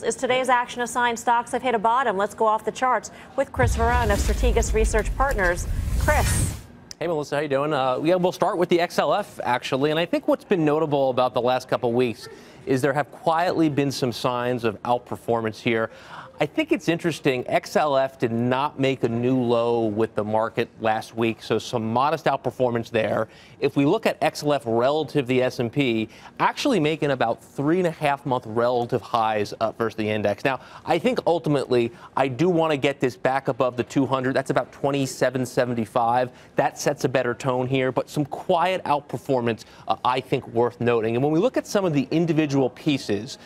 Is today's action a sign stocks have hit a bottom? Let's go off the charts with Chris Verrone of Strategas Research Partners. Chris. Hey, Melissa, how you doing? We'll start with the XLF, actually. And I think what's been notable about the last couple of weeks is there have quietly been some signs of outperformance here. I think it's interesting. XLF did not make a new low with the market last week, so some modest outperformance there. If we look at XLF relative to the S&P, actually making about 3.5-month relative highs up versus the index. Now, I think ultimately I do want to get this back above the 200. That's about 27.75. That sets a better tone here, but some quiet outperformance I think worth noting. And when we look at some of the individual pieces,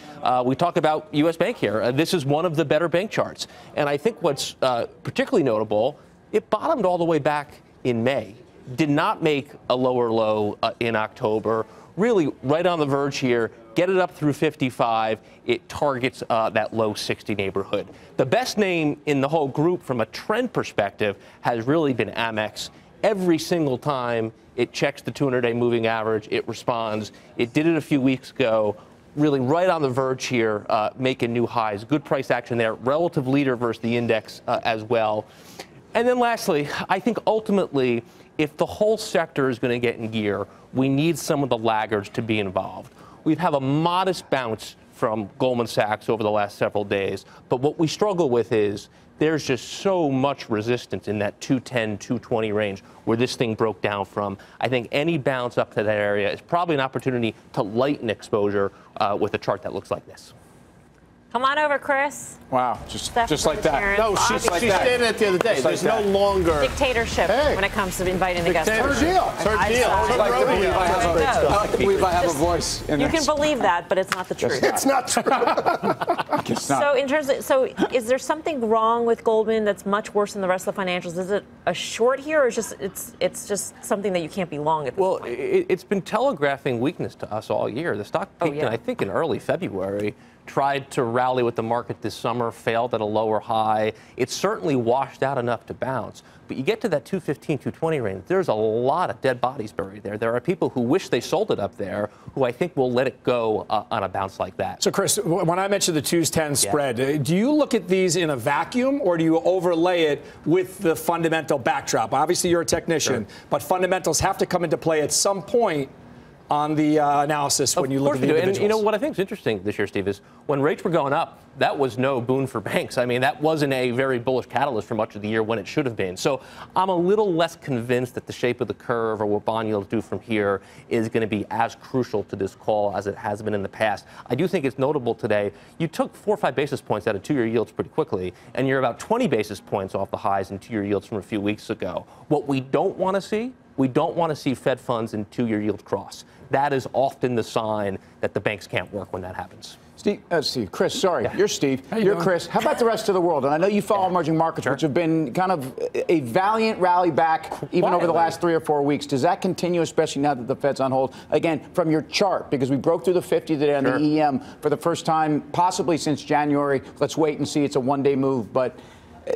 we talk about U.S. Bank here. This is one of the better bank charts. And I think what's particularly notable, it bottomed all the way back in May, did not make a lower low in October, really right on the verge here, get it up through 55, it targets that low 60 neighborhood. The best name in the whole group from a trend perspective has really been Amex. Every single time it checks the 200-day moving average, it responds. It did it a few weeks ago. Really right on the verge here, making new highs. Good price action there. Relative leader versus the index as well. And then lastly, I think ultimately, if the whole sector is going to get in gear, we need some of the laggards to be involved. We've had a modest bounce from Goldman Sachs over the last several days. But what we struggle with is there's just so much resistance in that 210, 220 range where this thing broke down from. I think any bounce up to that area is probably an opportunity to lighten exposure with a chart that looks like this. Come on over, Chris. Wow, just like that. No, she stated it the other day. There's no longer dictatorship when it comes to inviting the guests. Her deal. Her deal. I like to believe I have a voice. You can believe that, but it's not the truth. It's not true. So in terms of, is there something wrong with Goldman that's much worse than the rest of the financials? Is it a short here, or is it's just something that you can't be long at this point? Well, it's been telegraphing weakness to us all year. The stock peaked, I think, in early February. Tried to rally with the market this summer, failed at a lower high. It's certainly washed out enough to bounce. But you get to that 215, 220 range, there's a lot of dead bodies buried there. There are people who wish they sold it up there who I think will let it go on a bounce like that. So, Chris, when I mentioned the 210 spread, do you look at these in a vacuum or do you overlay it with the fundamental backdrop? Obviously, you're a technician, but fundamentals have to come into play at some point on the analysis when you look at the individuals. And you know what I think is interesting this year, Steve, is when rates were going up, that was no boon for banks. I mean, that wasn't a very bullish catalyst for much of the year when it should have been. So I'm a little less convinced that the shape of the curve or what bond yields do from here is going to be as crucial to this call as it has been in the past. I do think it's notable today. You took 4 or 5 basis points out of 2-year yields pretty quickly, and you're about 20 basis points off the highs in 2-year yields from a few weeks ago. What we don't want to see, we don't want to see Fed funds and 2-year yield cross. That is often the sign that the banks can't work when that happens. Chris, sorry, you're Steve. You're Chris. How about the rest of the world? And I know you follow emerging markets, which have been kind of a valiant rally back even over the last 3 or 4 weeks. Does that continue, especially now that the Fed's on hold? Again, from your chart, because we broke through the 50 today on the EM for the first time, possibly since January. Let's wait and see. It's a one-day move, but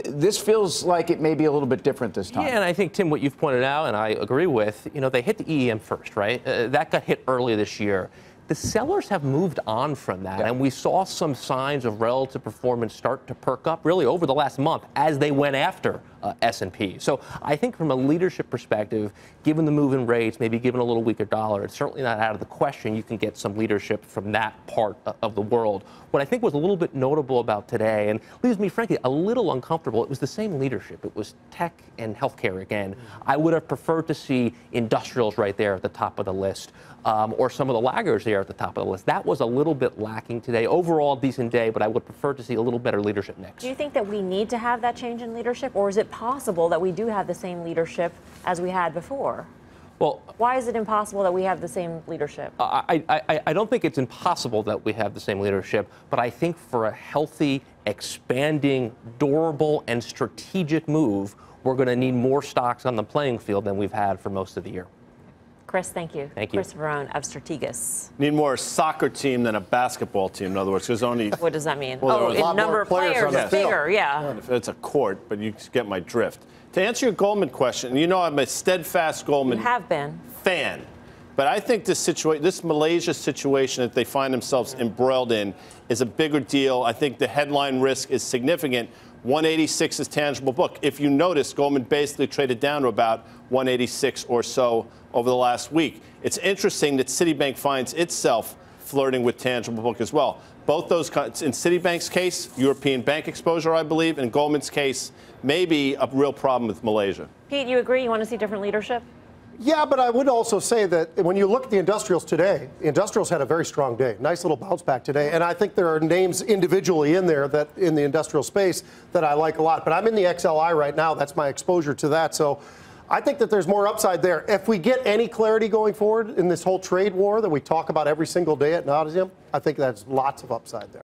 this feels like it may be a little bit different this time. Yeah, and I think, Tim, what you've pointed out, and I agree with, they hit the EM first, right? That got hit early this year. The sellers have moved on from that, and we saw some signs of relative performance start to perk up really over the last month as they went after S&P. So I think from a leadership perspective, given the move in rates, maybe given a little weaker dollar, it's certainly not out of the question you can get some leadership from that part of the world. What I think was a little bit notable about today, and leaves me, frankly, a little uncomfortable, it was the same leadership. It was tech and healthcare again. I would have preferred to see industrials right there at the top of the list, or some of the laggards there at the top of the list. That was a little bit lacking today. Overall, decent day, but I would prefer to see a little better leadership next. Do you think that we need to have that change in leadership, or is it possible that we do have the same leadership as we had before? Well, why is it impossible that we have the same leadership? I don't think it's impossible that we have the same leadership, but I think for a healthy, expanding, durable, and strategic move, we're going to need more stocks on the playing field than we've had for most of the year. Chris, thank you. Thank you. Chris Verrone of Strategas. Need more soccer team than a basketball team, in other words, because only... What does that mean? Well, in number of players, it's bigger, yeah. It's a court, but you get my drift. To answer your Goldman question, you know I'm a steadfast Goldman you have been. fan. But I think this Malaysia situation that they find themselves embroiled in is a bigger deal. I think the headline risk is significant. 186 is tangible book. If you notice, Goldman basically traded down to about 186 or so over the last week. It's interesting that Citibank finds itself flirting with tangible book as well. Both those, in Citibank's case, European bank exposure, I believe. In Goldman's case, maybe a real problem with Malaysia. Pete, you agree? You want to see different leadership? Yeah, but I would also say that when you look at the industrials today, the industrials had a very strong day. Nice little bounce back today. And I think there are names individually in there that in the industrial space that I like a lot. But I'm in the XLI right now. That's my exposure to that. So I think that there's more upside there. If we get any clarity going forward in this whole trade war that we talk about every single day at nauseam, I think there's lots of upside there.